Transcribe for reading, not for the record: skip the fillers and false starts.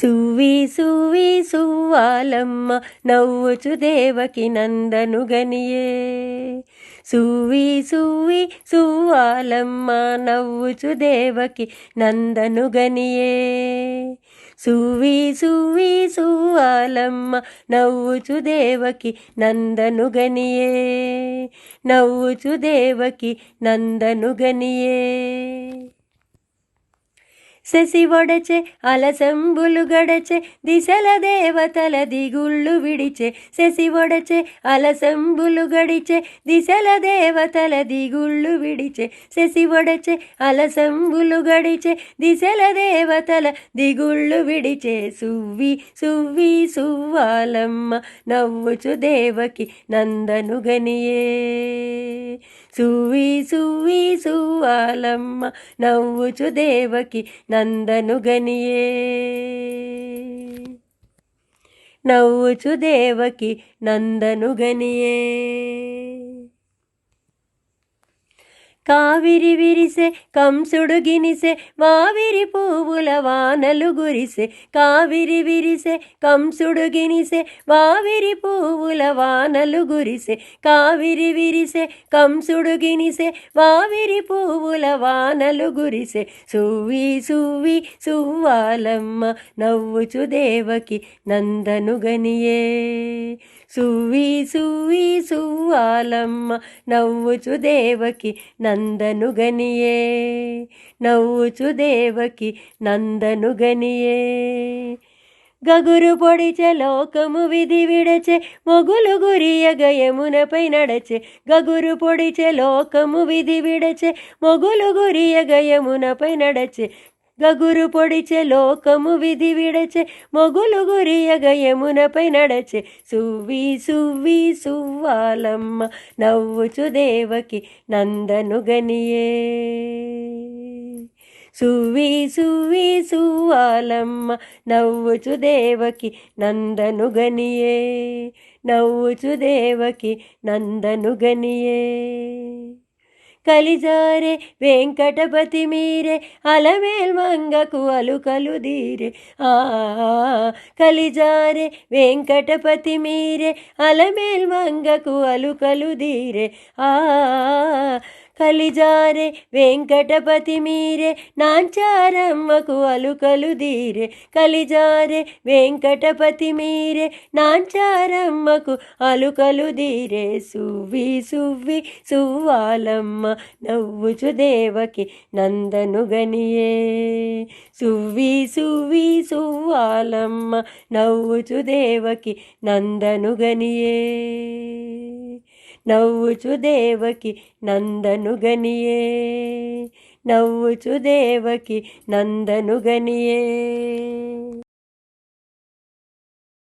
సువ్వి సువ్వి సువ్వాలమ్మ నవ్వుచు దేవకి నందను గనియే. సువ్వి సువ్వి సువ్వాలమ్మ నవ్వుచు దేవకి నందను గనియే. సువ్వి సువ్వి సువ్వాలమ్మ నవ్వుచు దేవకి నందను గనియే. నవ్వుచు దేవకి నందను గనియే. శశి ఒడచె అలసంబులు గడచె దిశల దేవతల దిగుళ్ళు విడిచె. శశి ఒడచె అలసంబులు గడిచె దిశల దేవతల దిగుళ్ళు విడిచె. శశి ఒడచె అలసంబులు గడిచె దిశల దేవతల దిగుళ్ళు విడిచె. సువ్వి సువ్వి సువ్వాలమ్మ నవ్వుచు దేవకి నందను గనియే. సువ్వి సువ్వి సువ్వాలమ్మ నవ్వుచు దేవకి నందను గనియే. నవ్వుచు దేవకి నందను గనియే. కావిరి విరిసె కంసుడు గినిసె వావిరి పువ్వుల వానలు గురిసె. కావిరి విరిసె కంసుడు గినిసె వావిరి పువ్వుల వానలు గురిసె. కావిరి విరిసె కంసుడు గినిసె వావిరి పువ్వుల వానలు గురిసె. సువ్వి సువ్వి సువ్వాలమ్మ నవ్వుచు దేవకి నందను గనియే. సువ్వి సువ్వి సువ్వాలమ్మ నవ్వుచు దేవకి నందను గనియే. నవ్వుచు దేవకి నందను గనియే. గగురు పొడిచె లోకము విధి విడచె మొగులు గురియగ యమునపై నడచె. గగురు పొడిచె లోకము విధి విడచె మొగులు గురియగ యమునపై నడచె. గగురు పొడిచె లోకము విధి విడచె మొగులు గురియగ యమునపై నడచె. సువ్వి సువ్వి సువ్వాలమ్మ నవ్వుచు దేవకి నందను గనియే. సువ్వి సువ్వి సువ్వాలమ్మ నవ్వుచు దేవకి నందను గనియే. నవ్వుచు దేవకి నందను గనియే. కలిజారే వెంకటపతి మీరే అలమేల్ మంగకు అలుకలు దీరే. కలిజారే వెంకటపతి మీరే అలమేల్ మంగకు అలుకలు దీరే. కలిజారే వెంకటపతి మీరే నాంచారమ్మకు అలుకలు దీరే. కలిజారే వెంకటపతి మీరే నాంచారమ్మకు అలుకలు దీరే. సువ్వి సువ్వి సువ్వాలమ్మ నవ్వుచు దేవకి నందను గనియే. సువ్వి సువ్వి సువ్వాలమ్మ నవ్వుచు దేవకి నందను గనియే. నవ్వుచు దేవకి నందను గనియే. నవ్వుచు దేవకి నందను గనియే.